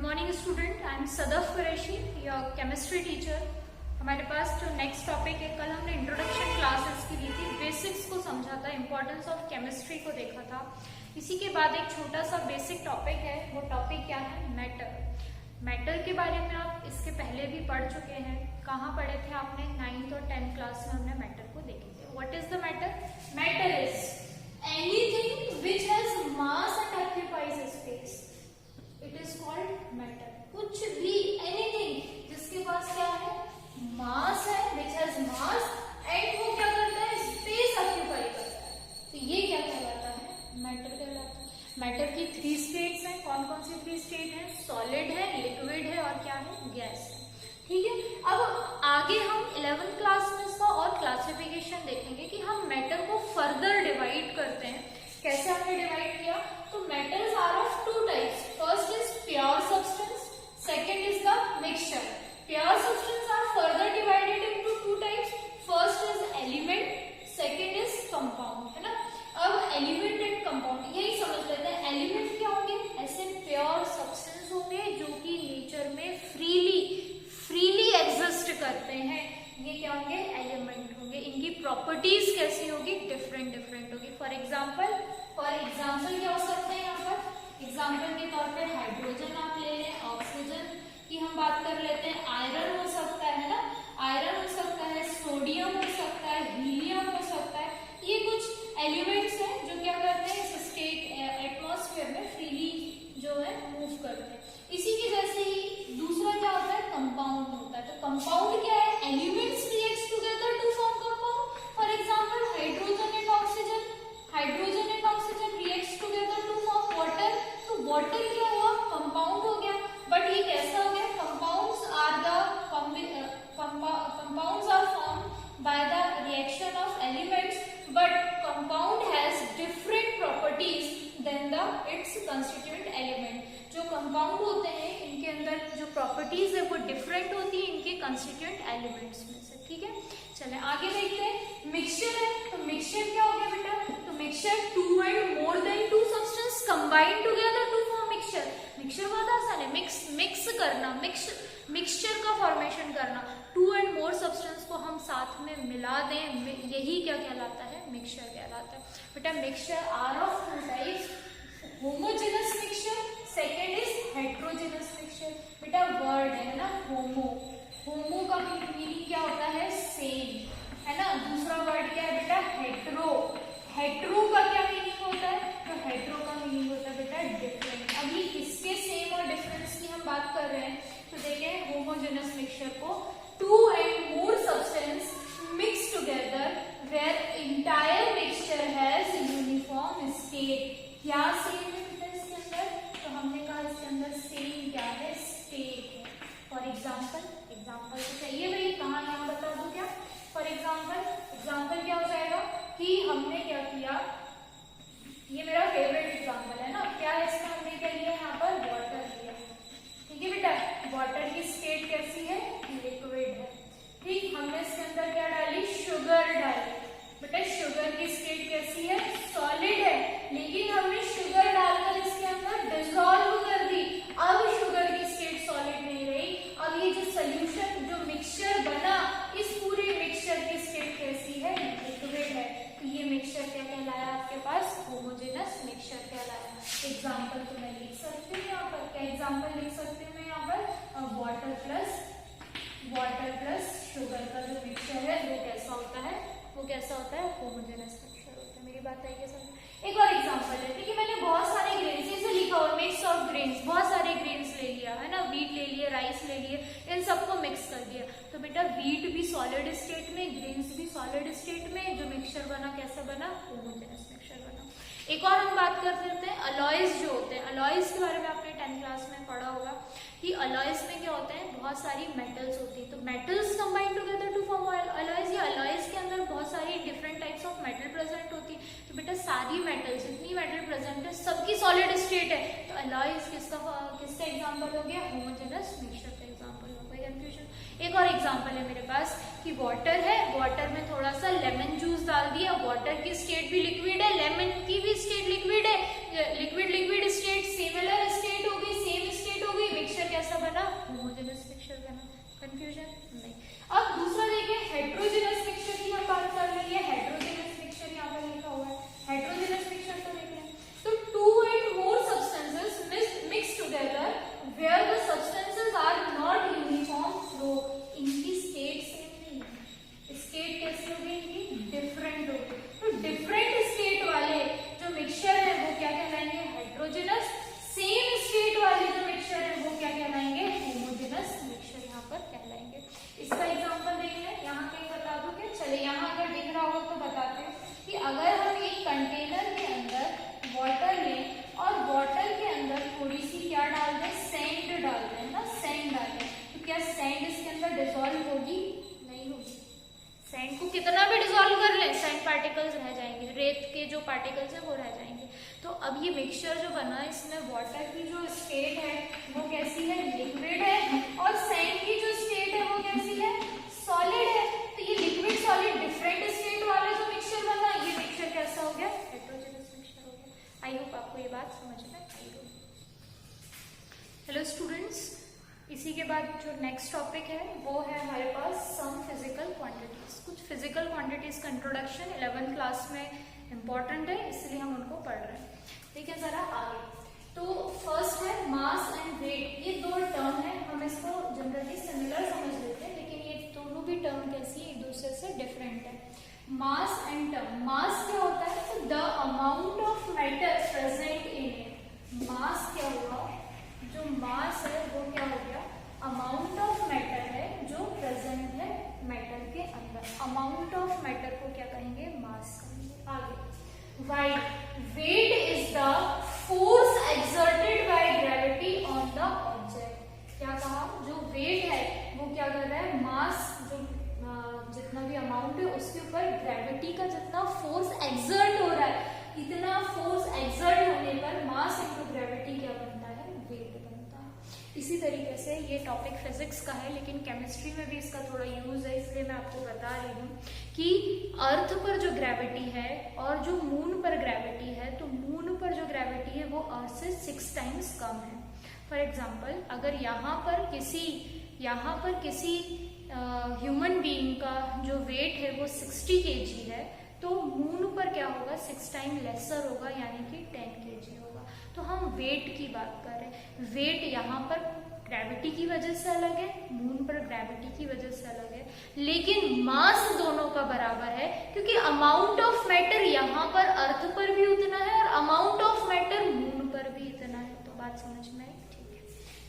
Morning student, I am Sadaf Qureshi, your chemistry teacher. हमारे पास जो नेक्स्ट टॉपिक है, कल हमने इंट्रोडक्शन क्लासेस की ली थी, बेसिक्स को समझा था, इंपॉर्टेंस ऑफ केमिस्ट्री को देखा था। इसी के बाद एक छोटा सा बेसिक टॉपिक है, वो टॉपिक क्या है? मैटर। मैटर के बारे में आप इसके पहले भी पढ़ चुके हैं। कहाँ पढ़े थे आपने? 9th और 10th क्लास में हमने मैटर को देखे थे। What is the matter? Matter is anything which has mass and occupies space, it is called matter. कुछ भी, एनीथिंग जिसके पास क्या है? मास है, विच हैज मास एंड वो क्या करता है? स्पेस ऑक्यूपाई करता है, तो ये क्या कहलाता है? मैटर कहलाता है। मैटर की 3 स्टेट्स हैं। कौन कौन सी 3 स्टेट है? सॉलिड है, लिक्विड है और क्या है? गैस है। ठीक है, अब आगे हम 11th क्लास में इसका और क्लासिफिकेशन देखेंगे कि हम मैटर को फर्दर डिवाइड करते हैं। कैसे हमने डिवाइड किया? तो metals are of 2 types. First is pure substance, second is the mixture. Pure substance are further divided into 2 types. First is element, second is compound, है ना। अब एलिमेंट एंड कंपाउंड यही समझ लेते हैं। एलिमेंट क्या होंगे? ऐसे प्योर सब्सटेंस होंगे जो कि नेचर में फ्रीली एग्जिस्ट करते हैं, ये क्या होंगे? एलिमेंट होंगे। इनकी प्रॉपर्टीज कैसी होगी? डिफरेंट होगी। फॉर एग्जाम्पल क्या हो सकते हैं यहाँ पर? एग्जाम्पल के तौर पे हाइड्रोजन आप ले लें, ऑक्सीजन की हम बात कर लेते हैं, आयरन हो सकता है ना, आयरन हो सकता है, सोडियम हो सकता है, हीलियम हो सकता है। ये कुछ एलिमेंट्स हैं जो क्या करते हैं? इस स्टेट एटमॉस्फेयर में फ्रीली जो है मूव करते हैं। इसी की जैसे ही दूसरा क्या होता है? कंपाउंड होता है। तो कंपाउंड क्या है? Elements react together to form compound. For example hydrogen and oxygen, reacts together to form water. तो वाटर क्या हुआ? कंपाउंड हो गया। बट ये कैसा हो गया? Compounds are formed by the reaction of elements, but compound has different properties than the its constituent element. जो कंपाउंड होते हैं इनके अंदर जो प्रॉपर्टीज है वो डिफरेंट होती है इनके कंस्टिट्यूएंट एलिमेंट्स में से। ठीक है, चले आगे देखते हैं। मिक्सचर है, तो मिक्सचर क्या हो गया बेटा? तो mixture 2 and more than 2 substance combine together to form mixture। Mixture बहुत आसान है, मिक्स करना, मिक्सचर का फॉर्मेशन करना। 2 and more substance को हम साथ में मिला दें, यही क्या कहलाता है? मिक्सचर कहलाता है। बेटा mixture are of 2 types, homogeneous mixture, second is heterogeneous mixture. बेटा वर्ड है ना, होमो का मीनिंग क्या होता है? सेम, है ना। दूसरा वर्ड क्या है बेटा? हेट्रो का क्या मीनिंग होता है? तो हेट्रो का मीनिंग होता है बेटा डिफरेंट। अभी इसके सेम और डिफरेंस की हम बात कर रहे हैं, तो देखें होमोजेनस मिक्सचर को 2 and more substance mixed together where entire mixture has uniform state। क्या सेम है बेटा इसके अंदर? तो हमने कहा इसके अंदर सेम क्या है? स्टेट है। फॉर एग्जाम्पल तो चाहिए भाई, कहाँ यहाँ बता दो क्या? फॉर एग्जाम्पल क्या हो जाएगा कि हमने क्या किया? ये मेरा फेवरेट एग्जाम्पल है ना। क्या है इसका? हमने क्या लिया यहाँ पर? वाटर लिया। ठीक है बेटा, वाटर की स्टेट कैसी है? लिक्विड है। ठीक, हमने इसके अंदर क्या डाली? शुगर डाली। बेटा शुगर की स्टेट कैसी है? सॉलिड है। लेकिन हमने शुगर डालकर इसके अंदर डिसॉल्व कर दी। अब शुगर की स्टेट सॉलिड नहीं रही। अब ये जो सोल्यूशन, जो मिक्सचर बना, इस पूरे मिक्सचर की स्टेट कैसी है? लिक्विड है। तो ये मिक्सचर क्या कहलाया आपके पास? होमोजेनस मिक्सचर कहलाया। एग्जाम्पल तो मैं लिख सकती हूँ यहाँ पर। क्या एग्जाम्पल लिख सकती हूँ मैं यहाँ पर? वाटर प्लस शुगर का जो मिक्सचर है वो कैसा होता है? होमोजेनस मिक्सचर होता है। मेरी बात आई क्या समझ? एक और एग्जांपल है। देखिए मैंने बहुत सारे ग्रेन्स जैसे लिखा हुआ मिक्स ऑफ ग्रेन्स, बहुत सारे ग्रेन्स ले लिया है ना, वीट ले लिए, राइस ले लिए, इन सबको मिक्स कर दिया। तो बेटा वीट भी सॉलिड स्टेट में, ग्रेन्स भी सॉलिड स्टेट में, जो मिक्सचर बना कैसा बना? होमोजेनस मिक्सचर बना। एक और हम बात कर लेते हैं अलॉयज जो होते हैं। अलॉयज के बारे में आपने 10th क्लास में पढ़ा होगा कि अलॉयज में क्या होता है? बहुत सारी मेटल्स होती है, तो metals combine together to form alloys. या अलॉयज के अंदर बहुत सारी different types of metal present होती है। तो बेटा सारी मेटल्स, जितनी मेटल प्रेजेंट है, सबकी सॉलिड स्टेट है। तो अलॉयज किसका एग्जाम्पल हो गया? होमोजेनस मिक्सचर का एग्जाम्पल हो गया। कंफ्यूजन? एक और एग्जाम्पल है मेरे पास कि वाटर है, वाटर में थोड़ा सा लेमन जूस डाल दिया, वाटर की स्टेट भी लिक्विड है, लेमन की भी स्टेट लिक्विड है, लिक्विड स्टेट सिमिलर स्टेट होगी, सेम स्टेट होगी, मिक्सचर है? नहीं। अब दूसरा देखिए हेट्रोजेनस मिक्सचर की हम बात कर रहे हैं, हेट्रोजेनस मिक्सचर यहाँ पर लिखा हुआ है, हेट्रोजेनस मिक्सचर को देख लें। तो two and more substances mix together where the substances are not uniform flow, इनकी स्टेट सेम नहीं है, स्टेट कैसी हो गई, इनकी डिफरेंट हो गई। तो डिफरेंट स्टेट वाले जो मिक्सचर है वो क्या कहलाएंगे? हेट्रोजेनस। सेम स्टेट वाले जो मिक्सचर है वो क्या कहलाएंगे? होमोजेनस मिक्सचर यहाँ पर कहलाएंगे। इसका एग्जांपल देख लें, यहाँ पे बता दो क्या? चले यहाँ अगर दिख रहा हो तो बताते हैं कि अगर हम एक कंटेनर के अंदर वाटर लें और वाटर के अंदर थोड़ी सी क्या डाल दें? सैंड डाल दें ना, सैंड डाल दें, तो क्या सैंड इसके अंदर डिसॉल्व होगी? नहीं होगी। सैंड को कितना भी डिसॉल्व कर ले सैंड पार्टिकल्स रह जाएंगे, रेत के जो पार्टिकल्स है वो रह जाएंगे। तो अब ये मिक्सचर जो बना है इसमें वाटर की जो स्टेट है वो कैसी है? लिक्विड है, और सैंड की जो स्टेट है वो कैसी है? सॉलिड है। तो ये लिक्विड सॉलिड डिफरेंट स्टेट वाला जो मिक्सचर बना, ये मिक्सचर कैसा हो गया? हेट्रोजेनस मिक्सचर हो गया। आई होप आपको ये बात समझ में आई होगी। हेलो स्टूडेंट्स, इसी के बाद जो नेक्स्ट टॉपिक है वो है हमारे पास सम फिजिकल क्वांटिटीज। कुछ फिजिकल क्वांटिटीज का इंट्रोडक्शन 11th क्लास में इम्पॉर्टेंट है, इसलिए हम उनको पढ़ रहे हैं। ठीक है, जरा आगे। तो फर्स्ट है मास एंड वेट। ये दो टर्म है, हम इसको जनरली सिमिलर समझ लेते हैं, लेकिन ये दोनों भी टर्म कैसी है? एक दूसरे से डिफरेंट है। Mass and term. मास क्या होता है? तो the amount of matter present in it. Mass क्या हुआ? जो मास है वो क्या हो गया? अमाउंट ऑफ मैटर है जो प्रेजेंट है मैटर के अंदर। अमाउंट ऑफ मैटर को क्या कहेंगे? मास कहेंगे। आगे weight is the force exerted by gravity on the object. क्या कहा? जो वेट है वो क्या कर रहा है? मास जो जितना भी अमाउंट है उसके ऊपर ग्रेविटी का जितना फोर्स एक्सर्ट हो रहा है, इतना फोर्स एक्सर्ट होने पर मास इनटू ग्रेविटी क्या बनता है? वेट बनता है। इसी तरीके से ये टॉपिक फिजिक्स का है, लेकिन केमिस्ट्री में भी इसका थोड़ा यूज है, इसलिए मैं आपको बता रही हूँ कि अर्थ पर जो ग्रेविटी है और जो मून पर ग्रेविटी है, तो मून पर जो ग्रेविटी है वो अर्थ से 6 टाइम्स कम है। फॉर एग्जाम्पल, अगर यहाँ पर किसी ह्यूमन बीइंग का जो वेट है वो 60 kg है, तो मून पर क्या होगा? 6 टाइम लेसर होगा, यानी कि 10 kg होगा। तो हम वेट की बात कर रहे हैं। वेट यहाँ पर ग्रेविटी की वजह से अलग है, मून पर ग्रेविटी की वजह से अलग है, लेकिन मास दोनों का बराबर है, क्योंकि अमाउंट ऑफ मैटर यहाँ पर अर्थ पर भी उतना है और अमाउंट ऑफ मैटर मून पर भी इतना है। तो बात समझ में आई? ठीक है,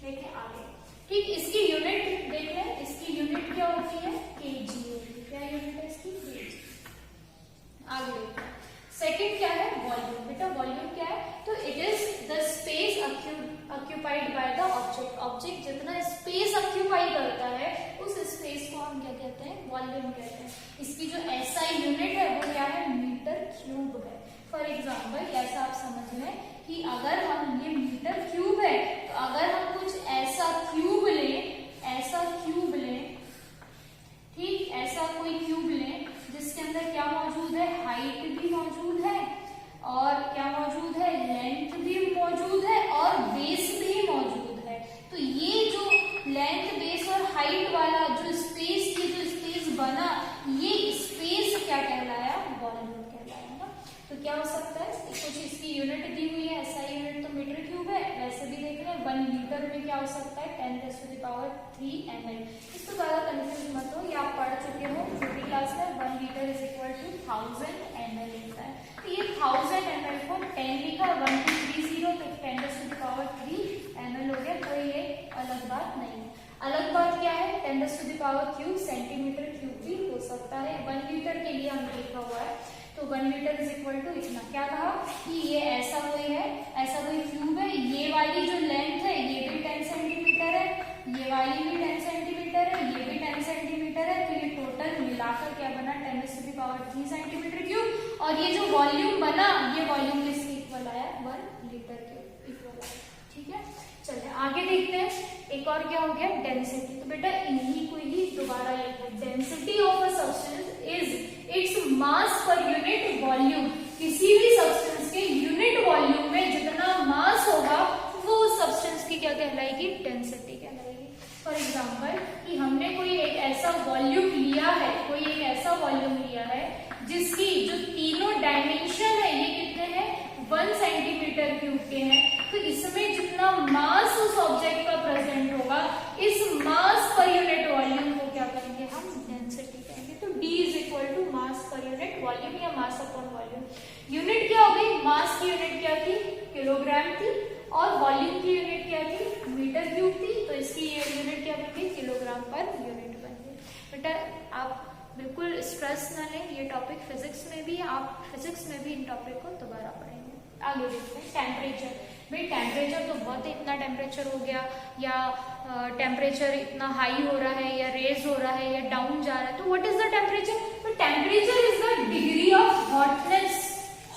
देखिए आगे। ठीक, इसकी यूनिट देख लें। इसकी यूनिट क्या होती है? केजी होती है। क्या यूनिट है इसकी? केजी। आगे देखते हैं। सेकंड क्या है? वॉल्यूम। बेटा वॉल्यूम क्या है? तो it is the space occupied by the object. Object जितना स्पेस ऑक्यूपाई करता है उस स्पेस को हम क्या कहते हैं? वॉल्यूम कहते हैं। इसकी जो एसआई यूनिट है वो क्या है? मीटर क्यूब है। फॉर एग्जाम्पल ऐसा आप समझ लें कि अगर हम ये मीटर क्यूब है, तो अगर हम कुछ ऐसा क्यूब लें, ठीक, ऐसा कोई क्यूब लें जिसके अंदर क्या मौजूद है? हाइट भी मौजूद है और क्या मौजूद है? लेंथ भी मौजूद है और बेस भी मौजूद है। तो ये जो लेंथ, बेस और हाइट वाला जो स्पेस बना, ये स्पेस क्या कहलाया? वॉल्यूम कहलाया ना। तो क्या हो सकता है? कुछ इसकी यूनिट दी हुई है, ऐसा यूनिट तो मीटर क्यूब है, वैसे भी देख रहे हैं 1 लीटर में क्या हो सकता है? 10⁻³ ml। इसको ज्यादा कंफ्यूज मत हो, ये आप पढ़ चुके हो छोटी क्लास में। 1 litre is equal to 1000 ml होता है। तो ये 1000 ml को 10 लिखा, 1230 तो 10⁻³ ml हो गया। कोई ये अलग बात नहीं है। अलग बात क्या है? 10⁻³ सेंटीमीटर क्यूब भी हो सकता है। 1 लीटर के लिए हमने लिखा हुआ है, तो 1 लीटर इज इक्वल टू इतना। क्या कहा? कि ये ऐसा कोई क्यूब है, ये वाली जो लेंथ है ये भी 10 सेंटीमीटर है, ये वाली भी 10 सेंटीमीटर है, ये भी 10 सेंटीमीटर है। तो ये टोटल मिलाकर क्या बना? 10⁻³ सेंटीमीटर क्यूब। और ये जो वॉल्यूम बना, ये वॉल्यूम किसके इक्वल आया? 1 लीटर के इक्वल आया। ठीक है, चलिए आगे देखते हैं। एक और क्या हो गया? डेंसिटी। तो बेटा इन्हीं को ही दोबारा लिखा है। Density of a substance is its mass per unit volume. किसी भी सब्सटेंस के यूनिट वॉल्यूम में जितना मास होगा वो सब्सटेंस की क्या कहलाएगी? डेंसिटी कहलाएगी। फॉर एग्जाम्पल कि हमने कोई 1 सेंटीमीटर क्यूब के हैं, तो इसमें जितना मास उस ऑब्जेक्ट का प्रेजेंट होगा, इस मास पर यूनिट वॉल्यूम को क्या करेंगे हम, डेंसिटी कहेंगे। तो D is equal to mass per unit volume या मास अपॉन वॉल्यूम। यूनिट क्या हो गई, मास की यूनिट क्या थी, किलोग्राम थी, और वॉल्यूम की यूनिट क्या थी, मीटर क्यूब थी, तो इसकी यूनिट क्या बन गई, किलोग्राम पर यूनिट बन गई। बेटा आप बिल्कुल स्ट्रेस न लें, ये टॉपिक फिजिक्स में भी, आप फिजिक्स में भी इन टॉपिक को दोबारा पढ़ेंगे। आगे देखते हैं टेम्परेचर। भाई टेम्परेचर तो बहुत है, इतना टेम्परेचर हो गया, या टेम्परेचर इतना हाई हो रहा है, या रेज हो रहा है, या डाउन जा रहा है, तो व्हाट इज द टेम्परेचर, तो temperature is the degree of hotness.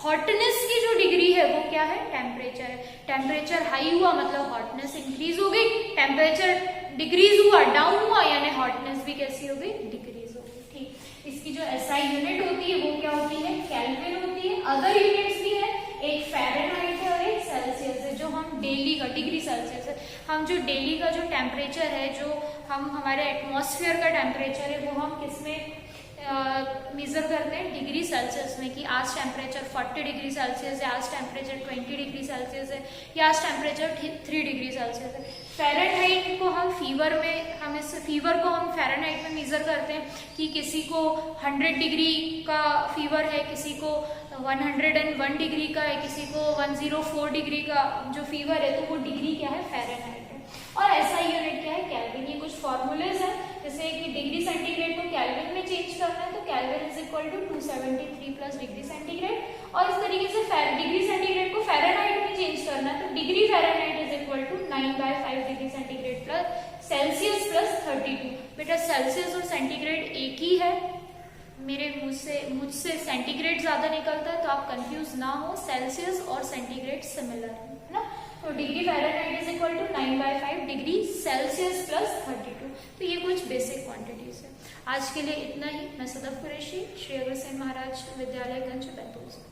Hotness की जो डिग्री है वो क्या है, टेम्परेचर है। टेम्परेचर हाई हुआ मतलब हॉटनेस इंक्रीज हो गई, टेम्परेचर डिक्रीज हुआ, डाउन हुआ, यानी हॉटनेस भी कैसी हो गई, डिक्रीज हो गई। ठीक, इसकी जो एसआई यूनिट होती है वो क्या होती है, केल्विन होती है। अदर यूनिट्स भी है, एक फ़ारेनहाइट है और एक सेल्सियस है, जो हम डेली का, डिग्री सेल्सियस है, हम जो डेली का जो टेम्परेचर है, जो हम हमारे एटमॉस्फेयर का टेम्परेचर है, वो हम किसमें मेजर करते हैं, डिग्री सेल्सियस में, कि आज टेम्परेचर 40 डिग्री सेल्सियस है, आज टेम्परेचर 20 डिग्री सेल्सियस है, या आज टेम्परेचर 3 डिग्री सेल्सियस है। फ़ारेनहाइट को हम फीवर में, हम इस फीवर को हम फ़ारेनहाइट में मेजर करते हैं, कि किसी को 100 डिग्री का फीवर है, किसी को 101 डिग्री का है, किसी को 104 डिग्री का जो फीवर है, तो वो डिग्री क्या है, फ़ारेनहाइट है। और ऐसा यूनिट क्या है, केल्विन। ये कुछ फॉर्मूलेज हैं, जैसे कि डिग्री सेंटीग्रेड को केल्विन में चेंज करना है, तो Kelvin is equal to 273 plus degree centigrade, और इस तरीके से डिग्री सेंटीग्रेड को फ़ारेनहाइट में चेंज करना है, तो degree Fahrenheit is equal to 9/5 degree centigrade plus Celsius plus 32। बेटा सेल्सियस और सेंटीग्रेड एक ही है, मेरे मुझसे सेंटीग्रेड ज्यादा निकलता है, तो आप कंफ्यूज ना हो, सेल्सियस और सेंटीग्रेड सिमिलर है ना। तो degree Fahrenheit is equal to 9/5 degree Celsius plus 32। तो ये कुछ बेसिक क्वांटिटीज है। आज के लिए इतना ही। मैं सदफ कुरैशी, श्री अग्रसेन महाराज विद्यालय गंज, बैतूल से।